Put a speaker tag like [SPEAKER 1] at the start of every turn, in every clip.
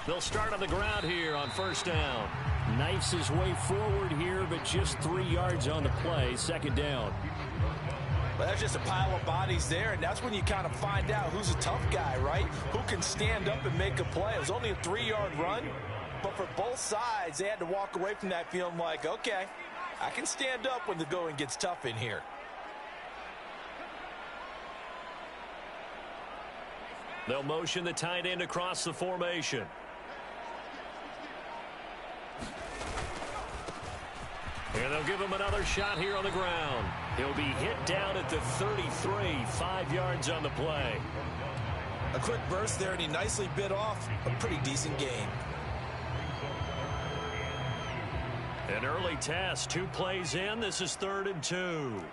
[SPEAKER 1] They'll start on the ground here on first down. Knifes his way forward here, but just 3 yards on the play. Second down.
[SPEAKER 2] Well, that's just a pile of bodies there, and that's when you kind of find out who's a tough guy, right? Who can stand up and make a play. It was only a 3-yard run, but for both sides, they had to walk away from that feeling like, okay, I can stand up when the going gets tough in here.
[SPEAKER 1] They'll motion the tight end across the formation. And they'll give him another shot here on the ground. He'll be hit down at the 33, 5 yards on the play.
[SPEAKER 2] A quick burst there, and he nicely bit off a pretty decent gain.
[SPEAKER 1] An early test, 2 plays in. This is 3rd and 2.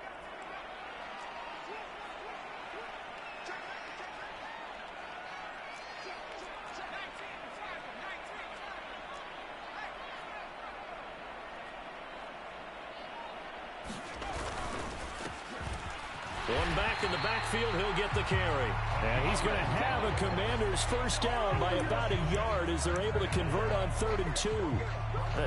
[SPEAKER 1] One back in the backfield, he'll get the carry. And he's going to have a Commanders first down by about a yard as they're able to convert on 3rd and 2.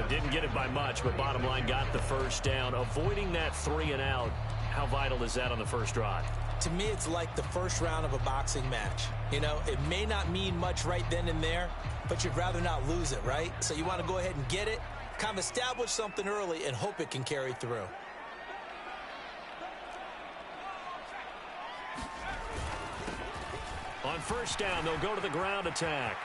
[SPEAKER 1] Didn't get it by much, but bottom line got the first down. Avoiding that 3 and out, how vital is that on the first drive?
[SPEAKER 2] To me, it's like the first round of a boxing match. You know, it may not mean much right then and there, but you'd rather not lose it, right? So you want to go ahead and get it, kind of establish something early, and hope it can carry through.
[SPEAKER 1] On first down, they'll go to the ground attack.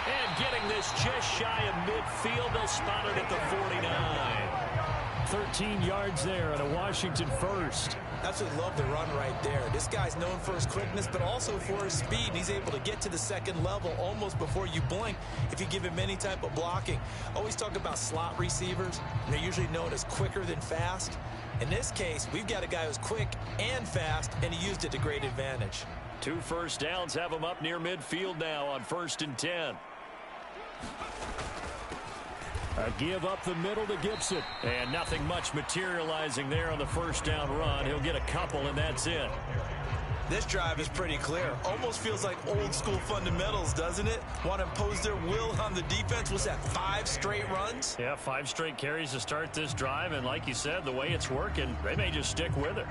[SPEAKER 1] And getting this just shy of midfield, they'll spot it at the 49. 13 yards there and a Washington first.
[SPEAKER 2] That's what love the run right there. This guy's known for his quickness, but also for his speed. And he's able to get to the second level almost before you blink if you give him any type of blocking. Always talk about slot receivers, and they're usually known as quicker than fast. In this case, we've got a guy who's quick and fast, and he used it to great advantage.
[SPEAKER 1] 2 first downs have him up near midfield now on 1st and 10. A give up the middle to Gibson. And nothing much materializing there on the first down run. He'll get a couple, and that's it.
[SPEAKER 2] This drive is pretty clear. Almost feels like old school fundamentals, doesn't it? Want to impose their will on the defense. Was that 5 straight runs?
[SPEAKER 1] Yeah, 5 straight carries to start this drive. And like you said, the way it's working, they may just stick with it.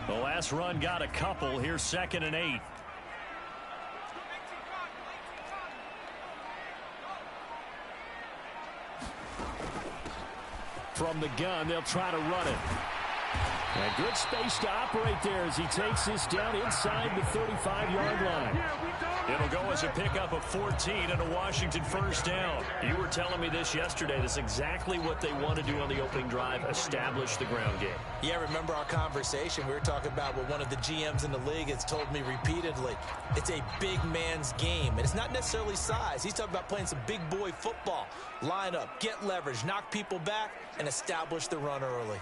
[SPEAKER 1] The last run got a couple. Here's 2nd and 8. From the gun, they'll try to run it. And good space to operate there as he takes this down inside the 35-yard line. It'll go as a pickup of 14 and a Washington first down. You were telling me this yesterday. That's exactly what they want to do on the opening drive, establish the ground game.
[SPEAKER 2] Yeah, remember our conversation. We were talking about what one of the GMs in the league has told me repeatedly. It's a big man's game, and it's not necessarily size. He's talking about playing some big boy football. Line up, get leverage, knock people back, and establish the run early.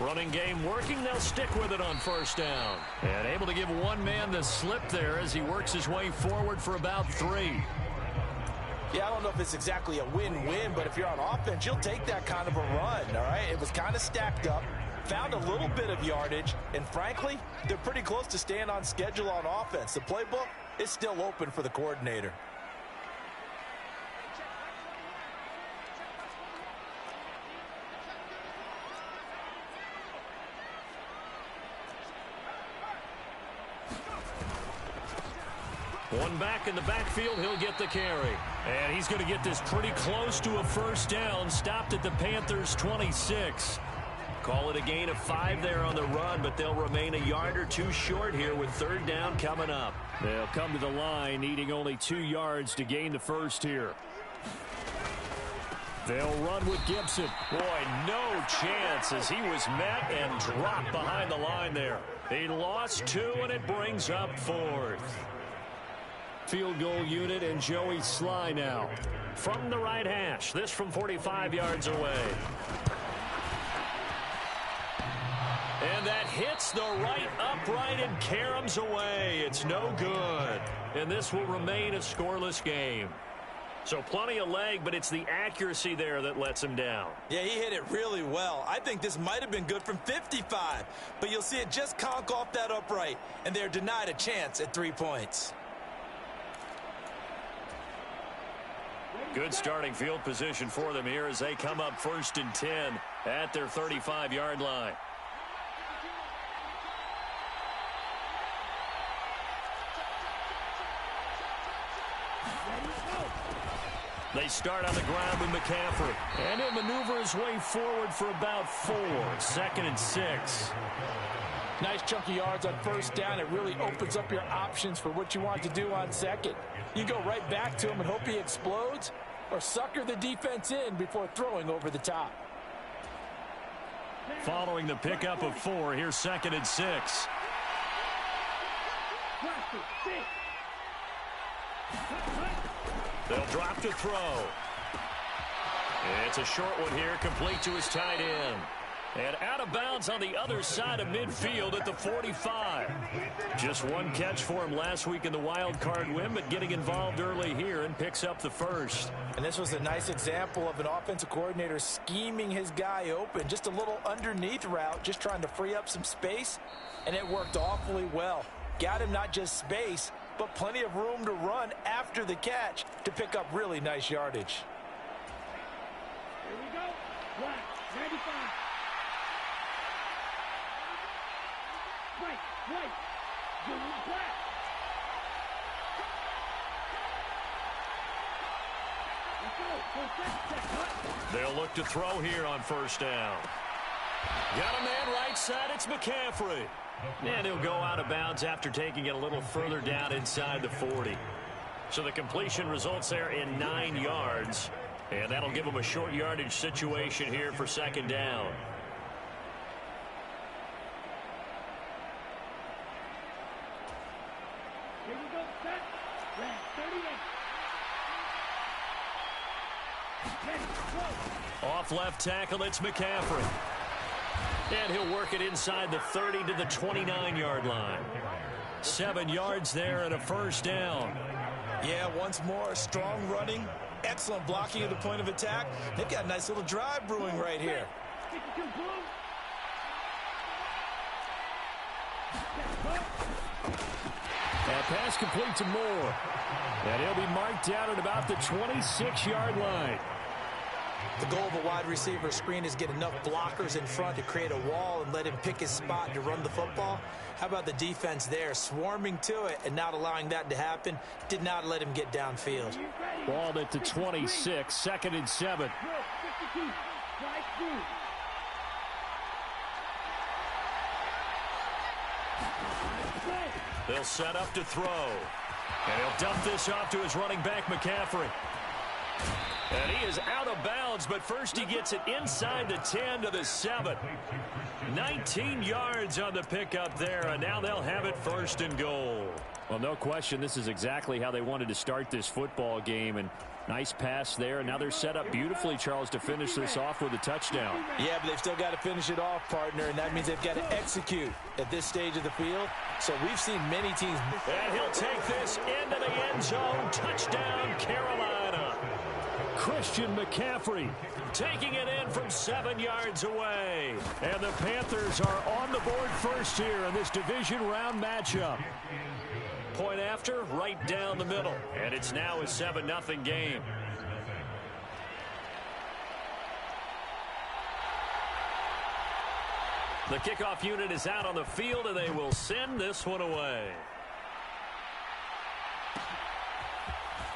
[SPEAKER 1] Running game working. They'll stick with it on first down. And able to give one man the slip there as he works his way forward for about 3.
[SPEAKER 2] Yeah, I don't know if it's exactly a win-win, but if you're on offense, you'll take that kind of a run, all right? It was kind of stacked up, found a little bit of yardage, and frankly, they're pretty close to staying on schedule on offense. The playbook is still open for the coordinator.
[SPEAKER 1] One back in the backfield, he'll get the carry. And he's going to get this pretty close to a first down, stopped at the Panthers' 26. Call it a gain of 5 there on the run, but they'll remain a yard or 2 short here with 3rd down coming up. They'll come to the line, needing only 2 yards to gain the first here. They'll run with Gibson. Boy, no chance as he was met and dropped behind the line there. He lost 2, and it brings up 4th. Field goal unit and Joey Sly now. From the right hash, this from 45 yards away. And that hits the right upright and caroms away. It's no good. And this will remain a scoreless game. So plenty of leg, but it's the accuracy there that lets him down.
[SPEAKER 2] Yeah, he hit it really well. I think this might have been good from 55. But you'll see it just conk off that upright. And they're denied a chance at 3 points.
[SPEAKER 1] Good starting field position for them here as they come up 1st and 10 at their 35-yard line. They start on the ground with McCaffrey. And he'll maneuver his way forward for about 4. 2nd and 6.
[SPEAKER 3] Nice chunky yards on 1st down. It really opens up your options for what you want to do on 2nd. You go right back to him and hope he explodes, or sucker the defense in before throwing over the top.
[SPEAKER 1] Following the pickup of 4, here's 2nd and 6. They'll drop to throw. It's a short one here, complete to his tight end. And out of bounds on the other side of midfield at the 45. Just one catch for him last week in the wild card win, but getting involved early here and picks up the 1st.
[SPEAKER 3] And this was a nice example of an offensive coordinator scheming his guy open. Just a little underneath route, just trying to free up some space, and it worked awfully well. Got him not just space, but plenty of room to run after the catch to pick up really nice yardage.
[SPEAKER 4] Here we go. Black, 95. White, Junior Black. Let's go.
[SPEAKER 1] They'll look to throw here on 1st down. Got a man right side. It's McCaffrey. And he'll go out of bounds after taking it a little further down inside the 40. So the completion results there in 9 yards. And that'll give him a short yardage situation here for 2nd down.
[SPEAKER 4] Here we go. Set. Red, 38. Ready, go.
[SPEAKER 1] Off left tackle, it's McCaffrey. And he'll work it inside the 30 to the 29-yard line. 7 yards there and a 1st down.
[SPEAKER 2] Yeah, once more, strong running, excellent blocking at the point of attack. They've got a nice little drive brewing right here.
[SPEAKER 4] 52 blue.
[SPEAKER 1] And pass complete to Moore. And he'll be marked down at about the 26-yard line.
[SPEAKER 2] The goal of a wide receiver screen is get enough blockers in front to create a wall and let him pick his spot to run the football. How about the defense there, swarming to it and not allowing that to happen? Did not let him get downfield.
[SPEAKER 1] Ball at the 26, 2nd and 7.
[SPEAKER 4] 52. Strike through.
[SPEAKER 1] They'll set up to throw. And he'll dump this off to his running back, McCaffrey. And he is out of bounds, but first he gets it inside the 10 to the 7. 19 yards on the pickup there, and now they'll have it 1st and goal. Well, no question, this is exactly how they wanted to start this football game, and nice pass there, and now they're set up beautifully, Charles, to finish this off with a touchdown.
[SPEAKER 3] Yeah, but they've still got to finish it off, partner, and that means they've got to execute at this stage of the field. So we've seen many teams.
[SPEAKER 1] And he'll take this into the end zone. Touchdown, Carolina. Christian McCaffrey taking it in from 7 yards away. And the Panthers are on the board first here in this division round matchup. Point after, right down the middle. And it's now a 7-0 game. The kickoff unit is out on the field, and they will send this one away.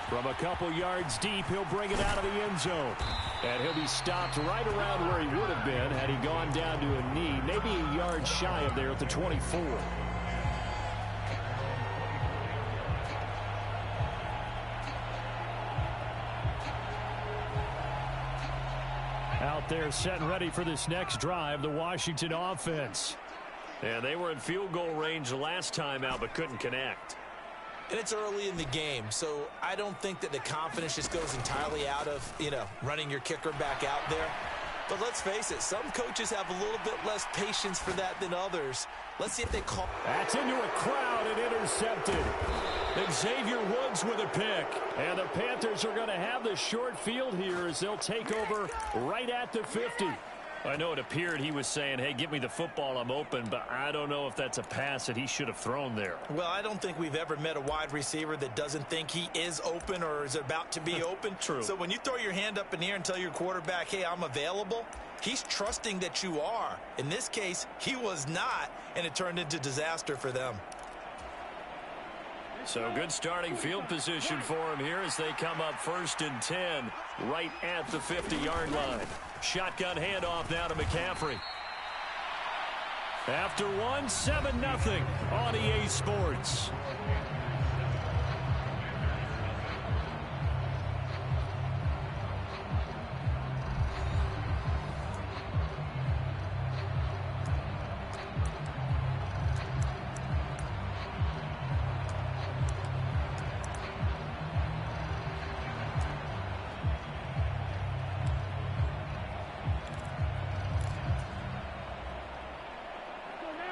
[SPEAKER 1] From a couple yards deep, he'll bring it out of the end zone. And he'll be stopped right around where he would have been had he gone down to a knee, maybe a yard shy of there at the 24. Out there set and ready for this next drive, the Washington offense. And they were in field goal range the last time out but couldn't connect.
[SPEAKER 2] And it's early in the game, so I don't think that the confidence just goes entirely out of, running your kicker back out there. But let's face it, some coaches have a little bit less patience for that than others. Let's see if they call.
[SPEAKER 1] That's into a crowd and intercepted. Xavier Woods with a pick. And the Panthers are going to have the short field here as they'll take over right at the 50. I know it appeared he was saying, hey, give me the football, I'm open, but I don't know if that's a pass that he should have thrown there.
[SPEAKER 2] Well, I don't think we've ever met a wide receiver that doesn't think he is open or is about to be open.
[SPEAKER 1] True.
[SPEAKER 2] So when you throw your hand up in the air and tell your quarterback, hey, I'm available, he's trusting that you are. In this case, he was not, and it turned into disaster for them.
[SPEAKER 1] So good starting field position for him here as they come up 1st and 10 right at the 50-yard line. Shotgun handoff now to McCaffrey. After 7-0 on EA Sports.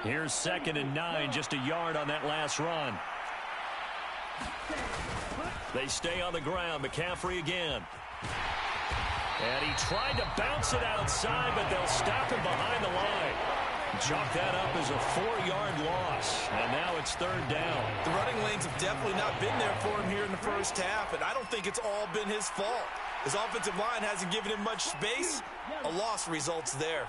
[SPEAKER 1] Here's 2nd and 9, just a yard on that last run. They stay on the ground. McCaffrey again. And he tried to bounce it outside, but they'll stop him behind the line. Chalk that up as a 4-yard loss. And now it's 3rd down.
[SPEAKER 2] The running lanes have definitely not been there for him here in the first half, and I don't think it's all been his fault. His offensive line hasn't given him much space. A loss results there.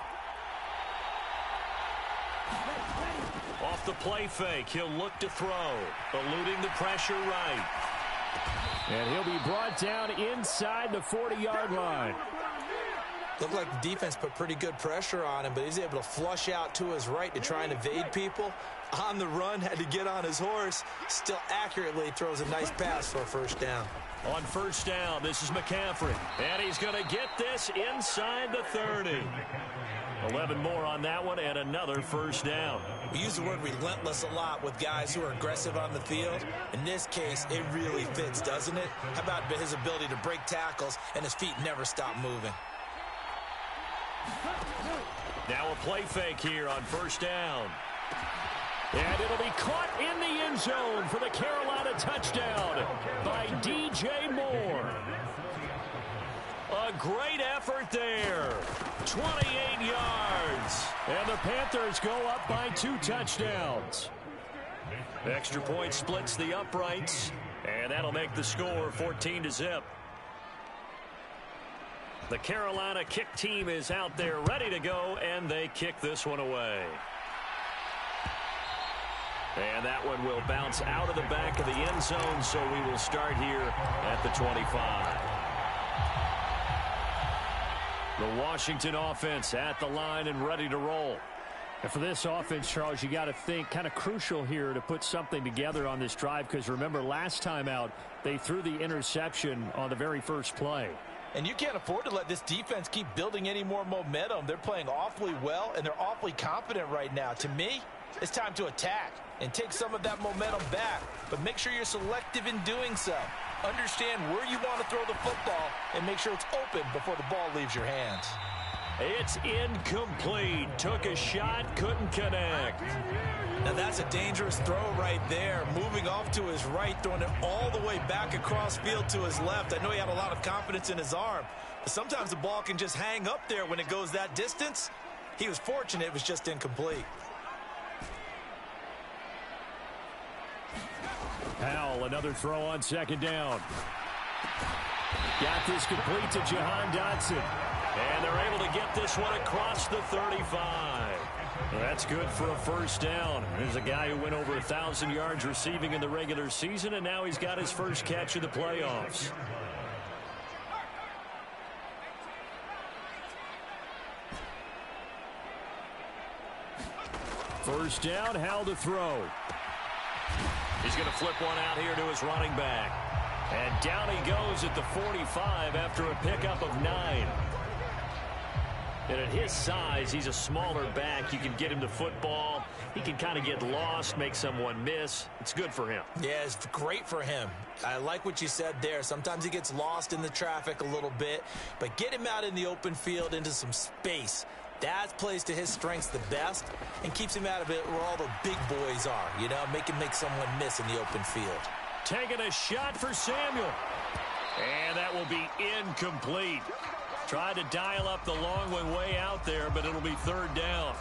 [SPEAKER 1] Off the play fake, he'll look to throw, eluding the pressure right. And he'll be brought down inside the 40-yard line.
[SPEAKER 2] Looked like the defense put pretty good pressure on him, but he's able to flush out to his right to try and evade people. On the run, had to get on his horse. Still accurately throws a nice pass for a 1st down.
[SPEAKER 1] On 1st down, this is McCaffrey. And he's going to get this inside the 30. 11 more on that one and another 1st down.
[SPEAKER 2] We use the word relentless a lot with guys who are aggressive on the field. In this case, it really fits, doesn't it? How about his ability to break tackles and his feet never stop moving?
[SPEAKER 1] Now a play fake here on 1st down. And it'll be caught in the end zone for the Carolina touchdown by DJ Moore. A great effort there. 28 yards. And the Panthers go up by 2 touchdowns. Extra point splits the uprights. And that'll make the score 14-0. The Carolina kick team is out there ready to go, and they kick this one away. And that one will bounce out of the back of the end zone, so we will start here at the 25. The Washington offense at the line and ready to roll.
[SPEAKER 5] And for this offense, Charles, you got to think kind of crucial here to put something together on this drive, because remember last time out they threw the interception on the very first play.
[SPEAKER 3] And you can't afford to let this defense keep building any more momentum. They're playing awfully well, and they're awfully confident right now. To me, it's time to attack and take some of that momentum back. But make sure you're selective in doing so. Understand where you want to throw the football and make sure it's open before the ball leaves your hands.
[SPEAKER 1] It's incomplete. Took a shot, couldn't connect.
[SPEAKER 2] Now that's a dangerous throw right there. Moving off to his right, throwing it all the way back across field to his left. I know he had a lot of confidence in his arm, but sometimes the ball can just hang up there when it goes that distance. He was fortunate it was just incomplete.
[SPEAKER 1] Powell, another throw on 2nd down. Got this complete to Jahan Dotson. And they're able to get this one across the 35. That's good for a 1st down. There's a guy who went over 1,000 yards receiving in the regular season, and now he's got his first catch in the playoffs. First down, Howell to throw. He's going to flip one out here to his running back. And down he goes at the 45 after a pickup of 9. And at his size, he's a smaller back. You can get him the football he can kind of get lost, make someone miss. It's good for him.
[SPEAKER 2] Yeah, it's great for him. I like what you said there. Sometimes he gets lost in the traffic a little bit, but get him out in the open field into some space. That plays to his strengths the best and keeps him out of it where all the big boys are, you know, make someone miss in the open field.
[SPEAKER 1] Taking a shot for Samuel. And that will be incomplete. Tried to dial up the long one way out there, but it'll be third down.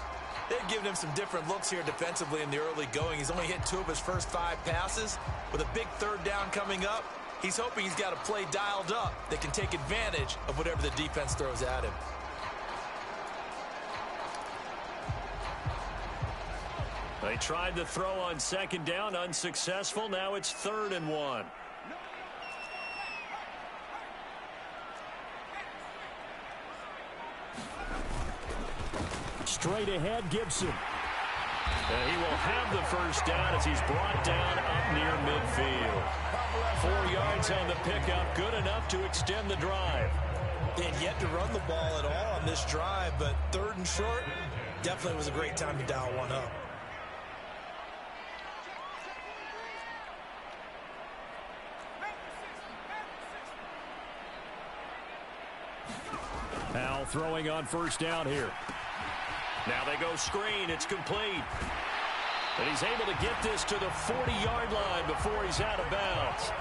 [SPEAKER 2] They've given him some different looks here defensively in the early going. He's only hit 2 of his first 5 passes. With a big third down coming up, he's hoping he's got a play dialed up that can take advantage of whatever the defense throws at him.
[SPEAKER 1] They tried to throw on second down, unsuccessful. Now it's 3rd and 1.
[SPEAKER 5] Straight ahead, Gibson.
[SPEAKER 1] He will have the first down as he's brought down up near midfield. 4 yards on the pickup, good enough to extend the drive.
[SPEAKER 2] They had yet to run the ball at all on this drive, but 3rd and short definitely was a great time to dial one up.
[SPEAKER 5] Powell throwing on first down here.
[SPEAKER 1] Now they go screen. It's complete. And he's able to get this to the 40-yard line before he's out of bounds.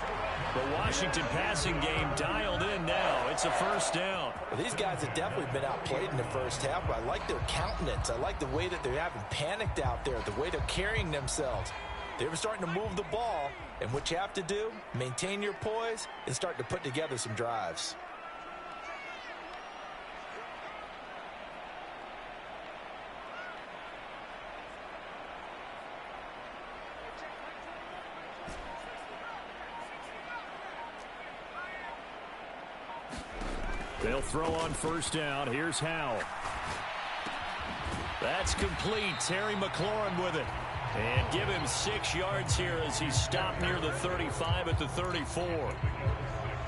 [SPEAKER 1] The Washington passing game dialed in now. It's a first down.
[SPEAKER 3] Well, these guys have definitely been outplayed in the first half, but I like their countenance. I like the way that they haven't panicked out there, the way they're carrying themselves. They're starting to move the ball, and what you have to do, maintain your poise and start to put together some drives.
[SPEAKER 5] They'll throw on first down. Here's Howell.
[SPEAKER 1] That's complete. Terry McLaurin with it. And give him 6 yards here as he's stopped near the 35 at the 34.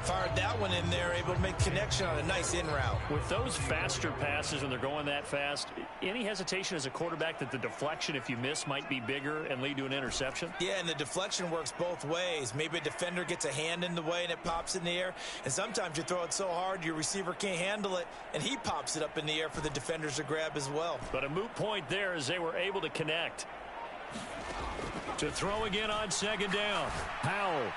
[SPEAKER 2] Fired that one in there, able to make connection on a nice in route.
[SPEAKER 1] With those faster passes and they're going that fast, any hesitation as a quarterback that the deflection, if you miss, might be bigger and lead to an interception?
[SPEAKER 2] Yeah, and the deflection works both ways. Maybe a defender gets a hand in the way and it pops in the air. And sometimes you throw it so hard your receiver can't handle it, and he pops it up in the air for the defenders to grab as well.
[SPEAKER 1] But a moot point there as they were able to connect. To throw again on second down.
[SPEAKER 5] Powell.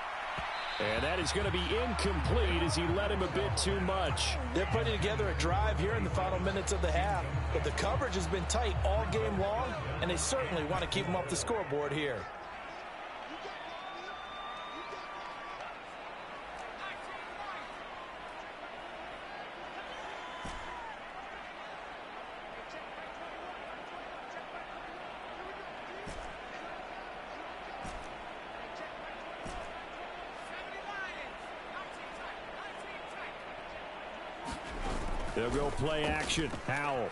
[SPEAKER 5] And that is going to be incomplete as he led him a bit too much.
[SPEAKER 3] They're putting together a drive here in the final minutes of the half, but the coverage has been tight all game long, and they certainly want to keep them off the scoreboard here.
[SPEAKER 5] They'll go play action. Howell.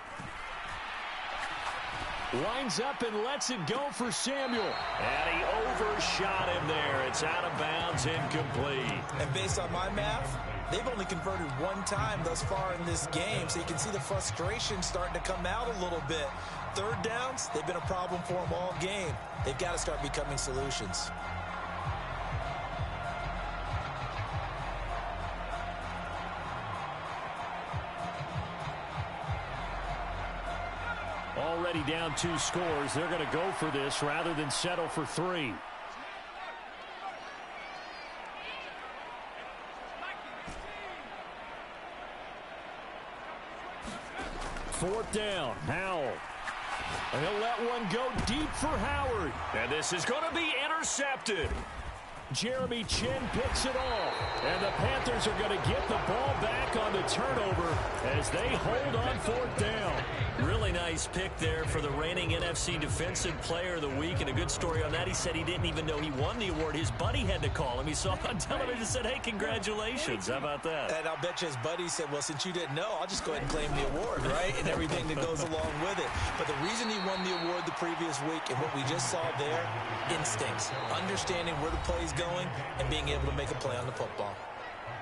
[SPEAKER 5] Lines up and lets it go for Samuel.
[SPEAKER 1] And he overshot him there. It's out of bounds, incomplete.
[SPEAKER 2] And based on my math, they've only converted 1 time thus far in this game, so you can see the frustration starting to come out a little bit. 3rd downs, they've been a problem for them all game. They've got to start becoming solutions.
[SPEAKER 5] Already down 2 scores. They're going to go for this rather than settle for 3. Fourth down. Howell. And he'll let one go deep for Howard.
[SPEAKER 1] And this is going to be intercepted.
[SPEAKER 5] Jeremy Chin picks it off. And the Panthers are going to get the ball back on the turnover as they hold on 4th down.
[SPEAKER 1] Really nice pick there for the reigning NFC Defensive Player of the Week. And a good story on that. He said he didn't even know he won the award. His buddy had to call him. He saw it on television and said, hey, congratulations. How about that?
[SPEAKER 2] And I'll bet you his buddy said, well, since you didn't know, I'll just go ahead and claim the award, right? And everything that goes along with it. But the reason he won the award the previous week and what we just saw there, instincts, understanding where the play is going and being able to make a play on the football.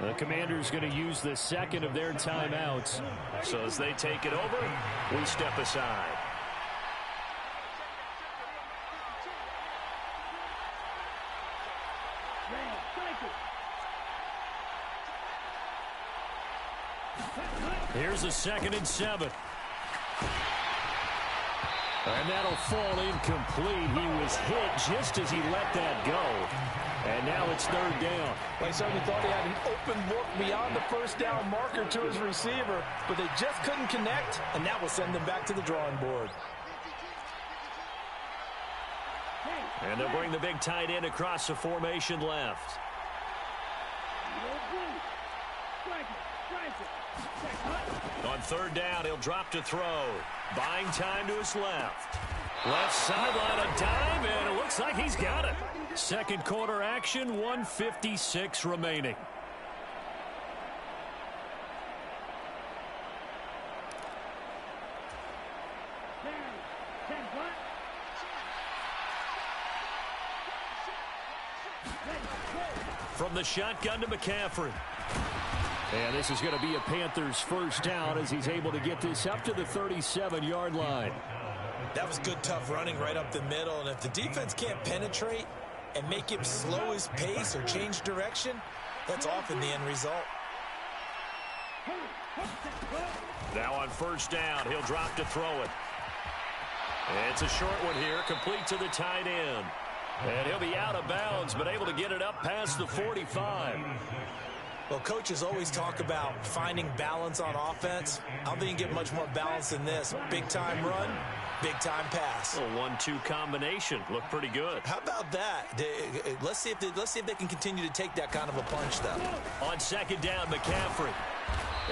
[SPEAKER 5] The Commanders going to use the second of their timeouts.
[SPEAKER 1] So as they take it over, we step aside. Here's a 2nd and 7. And that'll fall incomplete. He was hit just as he let that go. And now it's 3rd down.
[SPEAKER 3] Well, he certainly thought he had an open look beyond the first down marker to his receiver, but they just couldn't connect, and that will send them back to the drawing board.
[SPEAKER 1] And they'll bring the big tight end across the formation left. On 3rd down, he'll drop to throw. Buying time to his left. Left sideline, a dive, and it looks like he's got it. 2nd quarter action, 1:56 remaining. From the shotgun to McCaffrey. And this is going to be a Panthers 1st down as he's able to get this up to the 37-yard line.
[SPEAKER 2] That was good, tough running right up the middle. And if the defense can't penetrate and make him slow his pace or change direction, that's often the end result.
[SPEAKER 1] Now on 1st down, he'll drop to throw it. It's a short one here, complete to the tight end. And he'll be out of bounds, but able to get it up past the 45.
[SPEAKER 2] Well, coaches always talk about finding balance on offense. I don't think you can get much more balance than this. Big-time run, big-time pass.
[SPEAKER 1] A 1-2 combination. Looked pretty good.
[SPEAKER 2] How about that? Let's see if they can continue to take that kind of a punch, though.
[SPEAKER 1] On 2nd down, McCaffrey.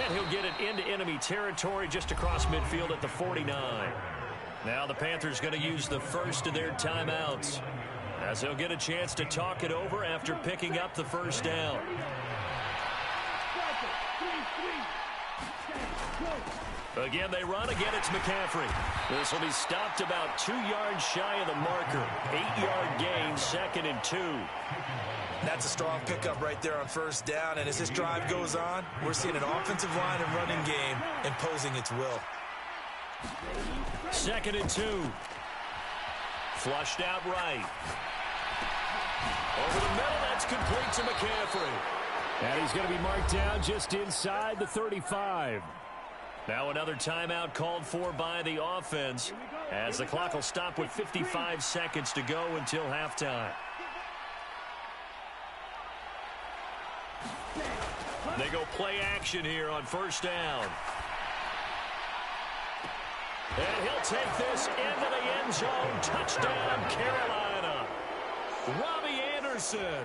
[SPEAKER 1] And he'll get it into enemy territory just across midfield at the 49. Now the Panthers going to use the first of their timeouts, as they'll get a chance to talk it over after picking up the 1st down. Again, they run. Again, it's McCaffrey. This will be stopped about 2 yards shy of the marker. 8-yard gain, 2nd and 2.
[SPEAKER 2] That's a strong pickup right there on 1st down. And as this drive goes on, we're seeing an offensive line and running game imposing its will.
[SPEAKER 1] 2nd and 2. Flushed out right. Over the middle, that's complete to McCaffrey.
[SPEAKER 5] And he's going to be marked down just inside the 35.
[SPEAKER 1] Now another timeout called for by the offense, as the clock will stop with 55 seconds to go until halftime. They go play action here on 1st down. And he'll take this into the end zone. Touchdown, Carolina. Robbie Anderson.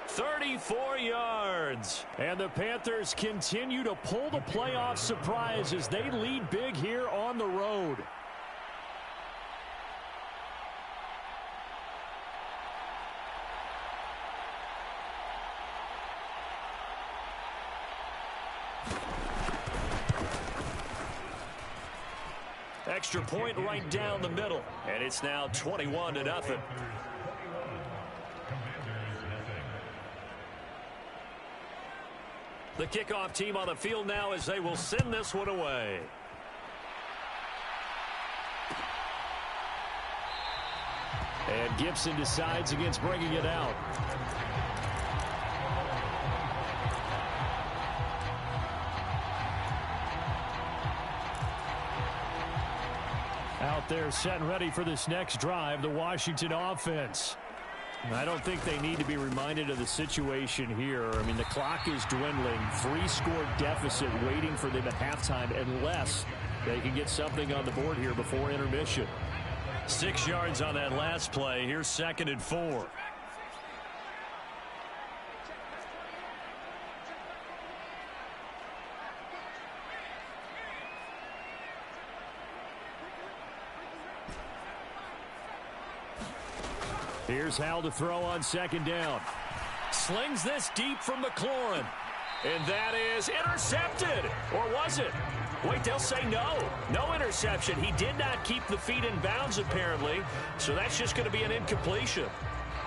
[SPEAKER 1] 34 yards.
[SPEAKER 5] And the Panthers continue to pull the playoff surprise as they lead big here on the road.
[SPEAKER 1] Extra point right down the middle. And it's now 21-0. The kickoff team on the field now as they will send this one away.
[SPEAKER 5] And Gibson decides against bringing it out. Out there set and ready for this next drive, the Washington offense. I don't think they need to be reminded of the situation here. I mean, the clock is dwindling. 3-score deficit waiting for them at halftime unless they can get something on the board here before intermission.
[SPEAKER 1] 6 yards on that last play. Here's 2nd and 4.
[SPEAKER 5] Here's Hal to throw on 2nd down.
[SPEAKER 1] Slings this deep from McLaurin. And that is intercepted. Or was it? Wait, they'll say no. No interception. He did not keep the feet in bounds, apparently. So that's just going to be an incompletion.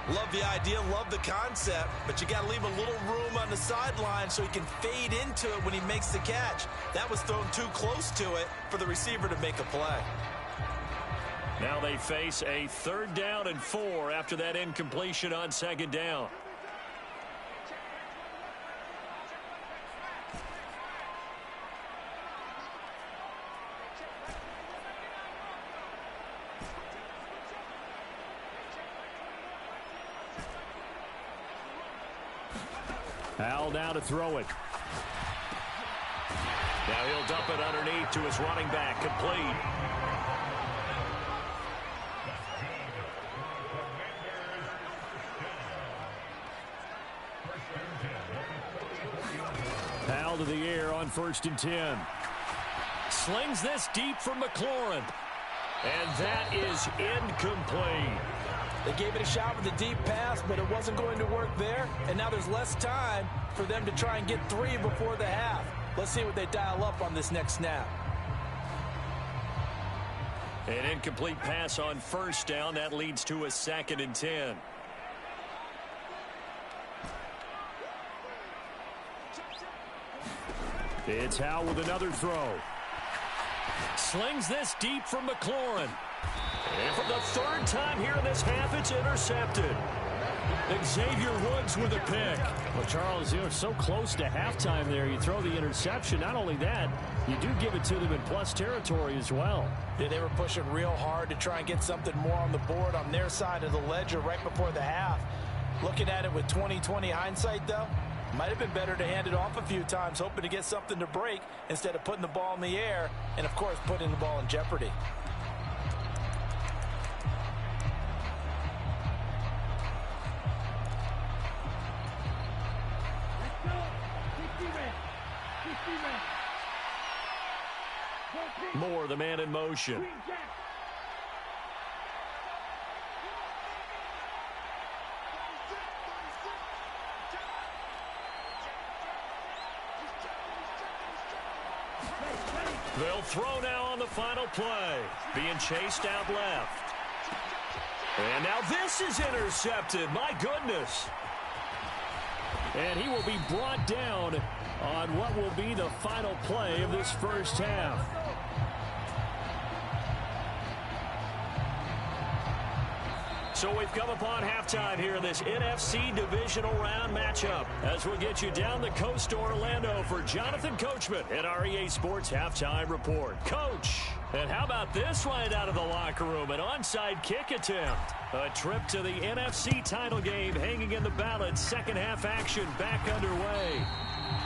[SPEAKER 2] Love the idea, love the concept, but you got to leave a little room on the sideline so he can fade into it when he makes the catch. That was thrown too close to it for the receiver to make a play.
[SPEAKER 1] Now they face a 3rd down and 4 after that incompletion on 2nd down.
[SPEAKER 5] Hal now to throw it.
[SPEAKER 1] Now he'll dump it underneath to his running back. Complete.
[SPEAKER 5] Hal to the air on 1st and 10.
[SPEAKER 1] Slings this deep from McLaurin. And that is incomplete.
[SPEAKER 3] They gave it a shot with a deep pass, but it wasn't going to work there. And now there's less time for them to try and get 3 before the half. Let's see what they dial up on this next snap.
[SPEAKER 1] An incomplete pass on 1st down. That leads to a 2nd and 10.
[SPEAKER 5] It's Hal with another throw.
[SPEAKER 1] Slings this deep from McLaurin. And for the 3rd time here in this half, it's intercepted. Xavier Woods with a pick.
[SPEAKER 5] Well, Charles, you're so close to halftime there. You throw the interception. Not only that, you do give it to them in plus territory as well.
[SPEAKER 3] Yeah, they were pushing real hard to try and get something more on the board on their side of the ledger right before the half. Looking at it with 20/20 hindsight, though, might have been better to hand it off a few times, hoping to get something to break instead of putting the ball in the air and, of course, putting the ball in jeopardy.
[SPEAKER 1] Moore, the man in motion. They'll throw now on the final play. Being chased out left. And now this is intercepted. My goodness.
[SPEAKER 5] And he will be brought down on what will be the final play of this 1st half.
[SPEAKER 1] So we've come upon halftime here in this NFC divisional round matchup. As we'll get you down the coast to Orlando for Jonathan Coachman at our EA Sports Halftime Report. Coach, and how about this right out of the locker room? An onside kick attempt. A trip to the NFC title game hanging in the balance. 2nd half action back underway.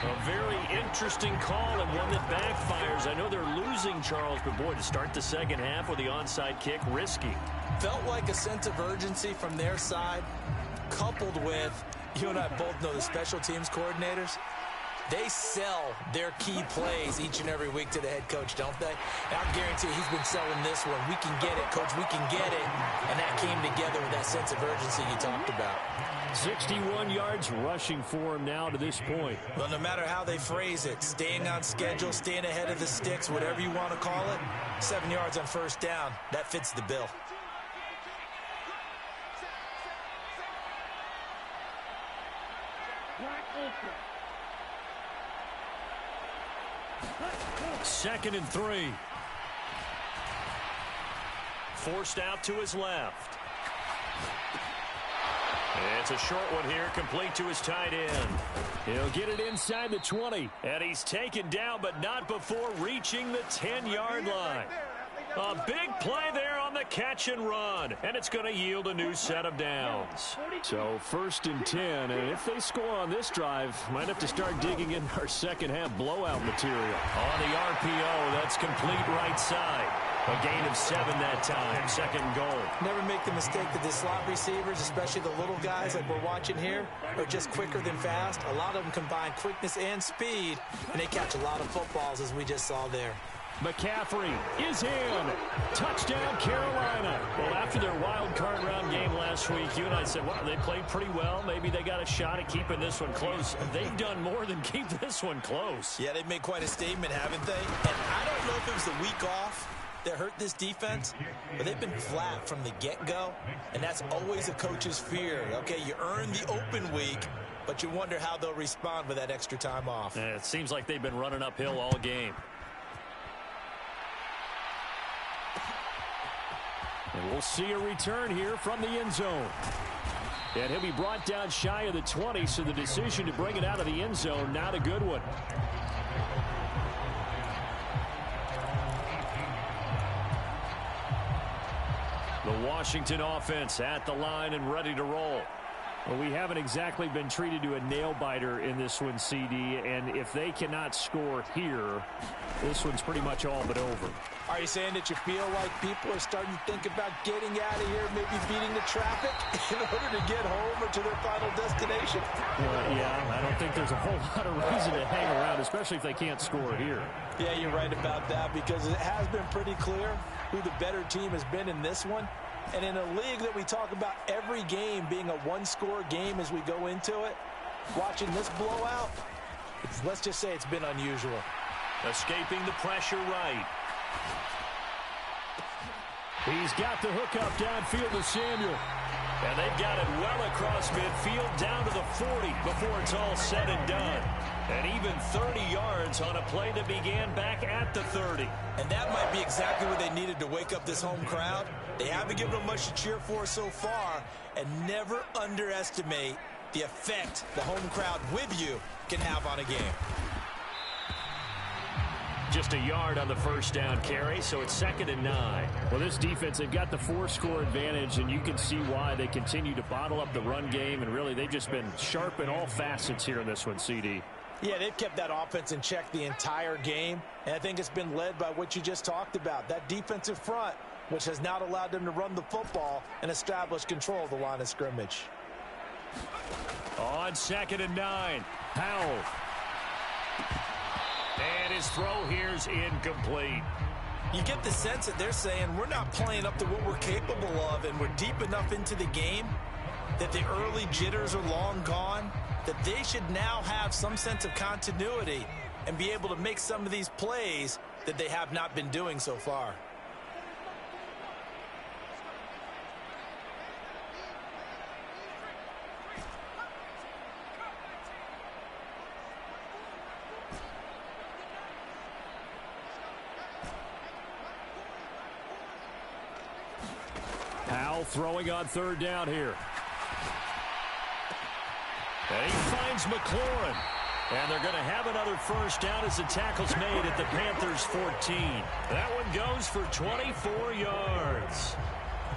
[SPEAKER 1] A very interesting call and one that backfires. I know they're losing, Charles, but boy, to start the 2nd half with the onside kick, risky.
[SPEAKER 2] Felt like a sense of urgency from their side, coupled with, you and I both know the special teams coordinators, they sell their key plays each and every week to the head coach, don't they? And I guarantee he's been selling this one. We can get it, coach, we can get it. And that came together with that sense of urgency you talked about.
[SPEAKER 5] 61 yards rushing for him now to this point.
[SPEAKER 2] Well, no matter how they phrase it, staying on schedule, staying ahead of the sticks, whatever you want to call it, 7 yards on 1st down, that fits the bill.
[SPEAKER 1] Second and 3. Forced out to his left. It's a short one here, complete to his tight end.
[SPEAKER 5] He'll get it inside the 20.
[SPEAKER 1] And he's taken down, but not before reaching the 10-yard line. A big play there on the catch and run, and it's going to yield a new set of downs.
[SPEAKER 5] So 1st and 10, and if they score on this drive, might have to start digging in our 2nd half blowout material.
[SPEAKER 1] On the RPO, that's complete right side. A gain of 7 that time, 2nd and goal.
[SPEAKER 2] Never make the mistake that the slot receivers, especially the little guys like we're watching here, are just quicker than fast. A lot of them combine quickness and speed, and they catch a lot of footballs, as we just saw there.
[SPEAKER 5] McCaffrey is in. Touchdown, Carolina.
[SPEAKER 1] Well, after their wild card round game last week, you and I said, well, they played pretty well. Maybe they got a shot at keeping this one close. They've done more than keep this one close.
[SPEAKER 2] Yeah, they've made quite a statement, haven't they? And I don't know if it was the week off that hurt this defense, but they've been flat from the get-go, and that's always a coach's fear. Okay, you earn the open week, but you wonder how they'll respond with that extra time off.
[SPEAKER 1] It seems like they've been running uphill all game.
[SPEAKER 5] And we'll see a return here from the end zone. And he'll be brought down shy of the 20, so the decision to bring it out of the end zone, not a good one. The Washington offense at the line and ready to roll. Well, we haven't exactly been treated to a nail-biter in this one, CD, and if they cannot score here, this one's pretty much all but over.
[SPEAKER 3] Are you saying that you feel like people are starting to think about getting out of here, maybe beating the traffic in order to get home or to their final destination?
[SPEAKER 5] Yeah, I don't think there's a whole lot of reason to hang around, especially if they can't score here.
[SPEAKER 3] Yeah, you're right about that, because it has been pretty clear who the better team has been in this one. And in a league that we talk about every game being a one-score game as we go into it, watching this blowout, let's just say it's been unusual.
[SPEAKER 1] Escaping the pressure right.
[SPEAKER 5] He's got the hook up downfield to Samuel.
[SPEAKER 1] And they've got it well across midfield down to the 40 before it's all said and done. And even 30 yards on a play that began back at the 30.
[SPEAKER 2] And that might be exactly what they needed to wake up this home crowd. They haven't given them much to cheer for so far. And never underestimate the effect the home crowd with you can have on a game.
[SPEAKER 1] Just a yard on the first down carry, so it's 2nd and 9.
[SPEAKER 5] Well, this defense, they've got the 4-score advantage, and you can see why they continue to bottle up the run game, and really they've just been sharp in all facets here in this one, CD.
[SPEAKER 3] Yeah, they've kept that offense in check the entire game, and I think it's been led by what you just talked about, that defensive front, which has not allowed them to run the football and establish control of the line of scrimmage.
[SPEAKER 1] On 2nd and 9, Powell. And his throw here's incomplete.
[SPEAKER 2] You get the sense that they're saying we're not playing up to what we're capable of, and we're deep enough into the game that the early jitters are long gone, that they should now have some sense of continuity and be able to make some of these plays that they have not been doing so far.
[SPEAKER 5] Powell throwing on 3rd down here.
[SPEAKER 1] And he finds McLaurin. And they're going to have another first down as the tackle's made at the Panthers 14. That one goes for 24 yards.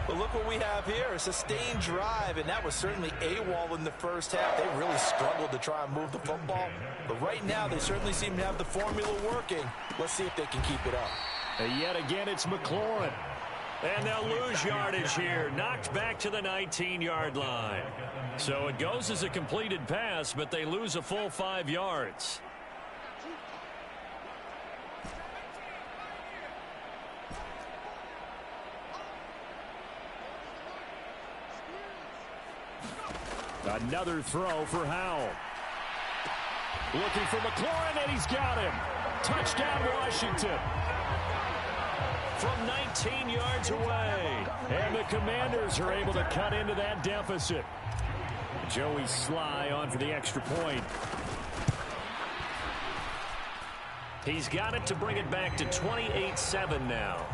[SPEAKER 3] But look what we have here, a sustained drive, and that was certainly AWOL in the first half. They really struggled to try and move the football. But right now, they certainly seem to have the formula working. Let's see if they can keep it up.
[SPEAKER 5] And yet again, it's McLaurin.
[SPEAKER 1] And they'll lose yardage here. Knocked back to the 19-yard line. So it goes as a completed pass, but they lose a full 5 yards.
[SPEAKER 5] Another throw for Howell. Looking for McLaurin, and he's got him. Touchdown, Washington.
[SPEAKER 1] From 19 yards away.
[SPEAKER 5] And the Commanders are able to cut into that deficit. Joey Sly on for the extra point.
[SPEAKER 1] He's got it to bring it back to 28-7 now.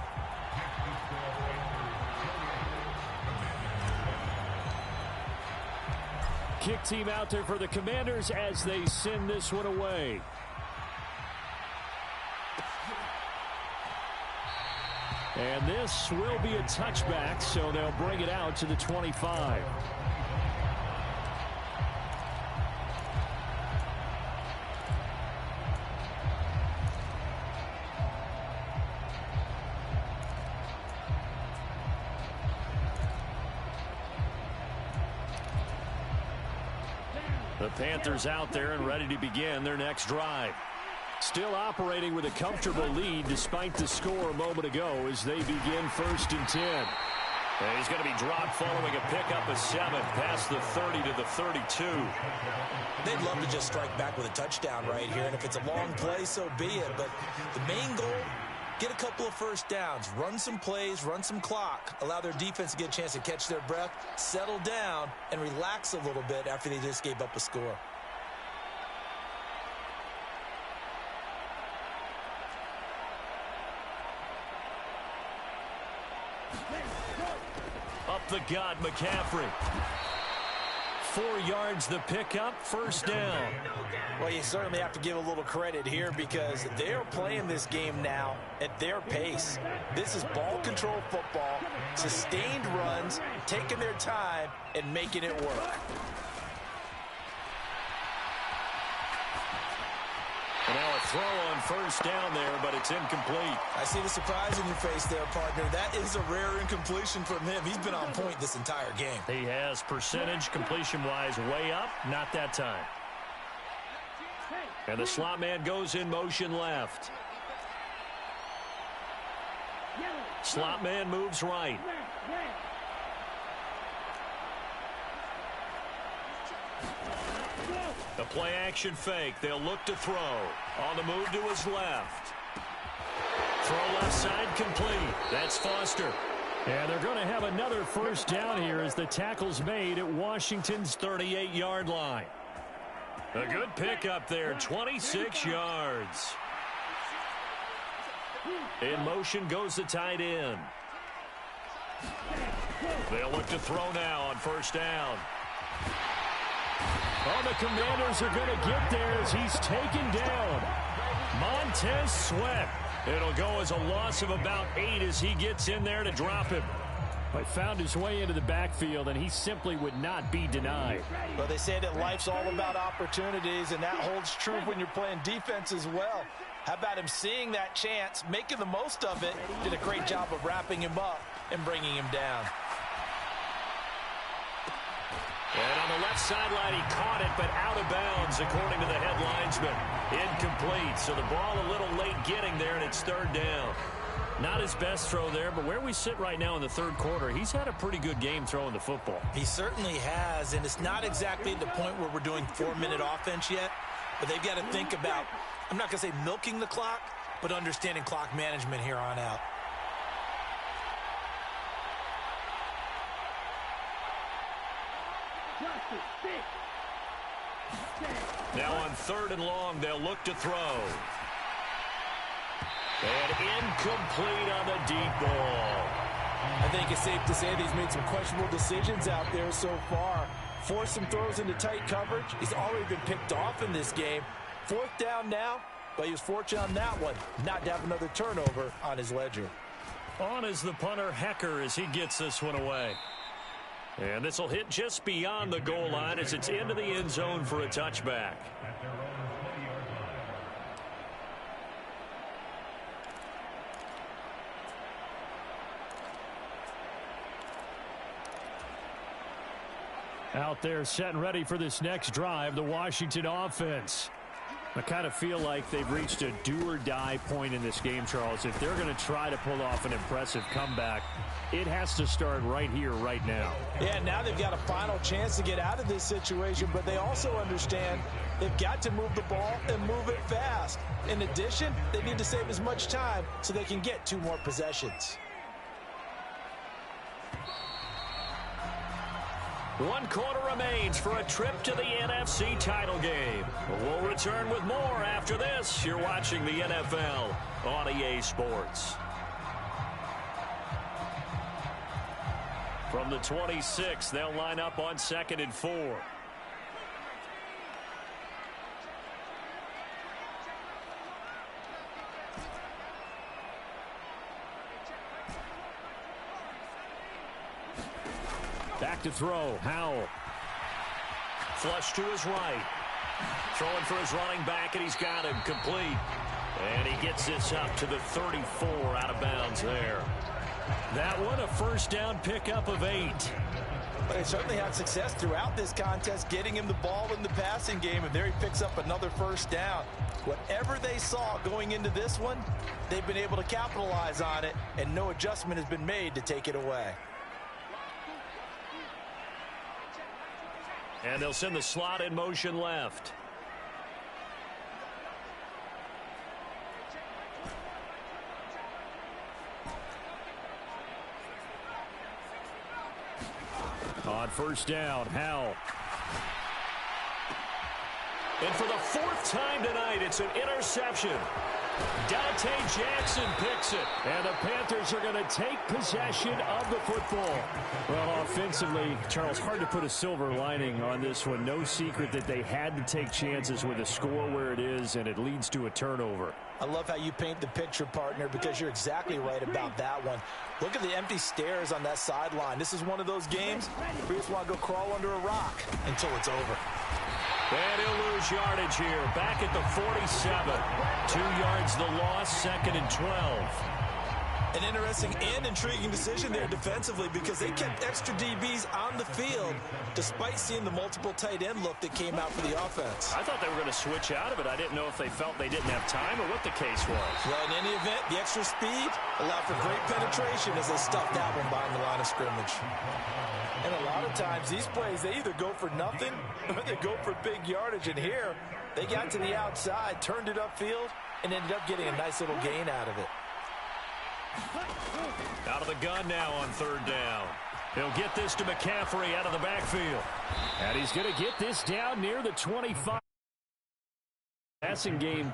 [SPEAKER 5] Kick team out there for the Commanders as they send this one away. And this will be a touchback, so they'll bring it out to the 25.
[SPEAKER 1] The Panthers out there and ready to begin their next drive.
[SPEAKER 5] Still operating with a comfortable lead despite the score a moment ago as they begin 1st and 10.
[SPEAKER 1] And he's going to be dropped following a pickup of 7 past the 30 to the 32.
[SPEAKER 2] They'd love to just strike back with a touchdown right here, and if it's a long play, so be it. But the main goal, get a couple of first downs, run some plays, run some clock, allow their defense to get a chance to catch their breath, settle down, and relax a little bit after they just gave up a score.
[SPEAKER 1] Up the gut, McCaffrey. 4 yards the pickup, first down.
[SPEAKER 3] Well, you certainly have to give a little credit here because they're playing this game now at their pace. This is ball control football, sustained runs, taking their time and making it work.
[SPEAKER 1] And now a throw on first down there, but it's incomplete.
[SPEAKER 2] I see the surprise in your face there, partner. That is a rare incompletion from him. He's been on point this entire game.
[SPEAKER 1] He has percentage completion-wise way up, not that time. And the slot man goes in motion left. Slot man moves right. The play action fake. They'll look to throw. On the move to his left. Throw left side complete. That's Foster.
[SPEAKER 5] And they're going to have another first down here as the tackle's made at Washington's 38-yard line.
[SPEAKER 1] A good pickup there, 26 yards. In motion goes the tight end. They'll look to throw now on first down.
[SPEAKER 5] Oh, the Commanders are going to get there as he's taken down.
[SPEAKER 1] Montez Sweat. It'll go as a loss of about 8 as he gets in there to drop him.
[SPEAKER 5] But found his way into the backfield, and he simply would not be denied.
[SPEAKER 3] Well, they say that life's all about opportunities, and that holds true when you're playing defense as well. How about him seeing that chance, making the most of it, did a great job of wrapping him up and bringing him down.
[SPEAKER 1] And on the left sideline, he caught it, but out of bounds, according to the head linesman. Incomplete, so the ball a little late getting there, and it's third down. Not his best throw there, but where we sit right now in the third quarter, he's had a pretty good game throwing the football.
[SPEAKER 2] He certainly has, and it's not exactly at the point where we're doing 4-minute offense yet, but they've got to think about, I'm not going to say milking the clock, but understanding clock management here on out.
[SPEAKER 1] Now on third and long, they'll look to throw. And incomplete on the deep ball.
[SPEAKER 3] I think it's safe to say that he's made some questionable decisions out there so far. Forced some throws into tight coverage. He's already been picked off in this game. Fourth down now, but he was fortunate on that one not to have another turnover on his ledger.
[SPEAKER 1] On is the punter, Hecker, as he gets this one away. And this will hit just beyond the goal line as it's into the end zone for a touchback.
[SPEAKER 5] Out there set and ready for this next drive, the Washington offense. I kind of feel like they've reached a do-or-die point in this game, Charles. If they're going to try to pull off an impressive comeback, it has to start right here, right now.
[SPEAKER 3] Yeah, now they've got a final chance to get out of this situation, but they also understand they've got to move the ball and move it fast. In addition, they need to save as much time so they can get 2 more possessions.
[SPEAKER 1] 1 quarter remains for a trip to the NFC title game. We'll return with more after this. You're watching the NFL on EA Sports. From the 26, they'll line up on 2nd and 4.
[SPEAKER 5] Back to throw. Howell.
[SPEAKER 1] Flush to his right. Throwing for his running back, and he's got him complete. And he gets this up to the 34 out of bounds there. That one, a first down pickup of 8.
[SPEAKER 3] But they certainly had success throughout this contest, getting him the ball in the passing game, and there he picks up another first down. Whatever they saw going into this one, they've been able to capitalize on it, and no adjustment has been made to take it away.
[SPEAKER 1] And they'll send the slot in motion left. On first down, Howell. And for the fourth time tonight, it's an interception. Dante Jackson picks it. And the Panthers are going to take possession of the football. Well, offensively, Charles, hard to put a silver lining on this one. No secret that they had to take chances with a score where it is, and it leads to a turnover.
[SPEAKER 3] I love how you paint the picture, partner, because you're exactly right about that one. Look at the empty stairs on that sideline. This is one of those games where you just want to go crawl under a rock until it's over.
[SPEAKER 1] And he'll lose yardage here. Back at the 47. 2 yards the loss, 2nd and 12.
[SPEAKER 2] An interesting and intriguing decision there defensively because they kept extra DBs on the field despite seeing the multiple tight end look that came out for the offense.
[SPEAKER 1] I thought they were going to switch out of it. I didn't know if they felt they didn't have time or what the case was.
[SPEAKER 2] Well, in any event, the extra speed allowed for great penetration as they stuffed that one behind the line of scrimmage.
[SPEAKER 3] And a lot of times, these plays, they either go for nothing or they go for big yardage. And here, they got to the outside, turned it upfield, and ended up getting a nice little gain out of it.
[SPEAKER 1] Out of the gun now on 3rd down. He'll get this to McCaffrey out of the backfield.
[SPEAKER 5] And he's going to get this down near the 25. Passing game.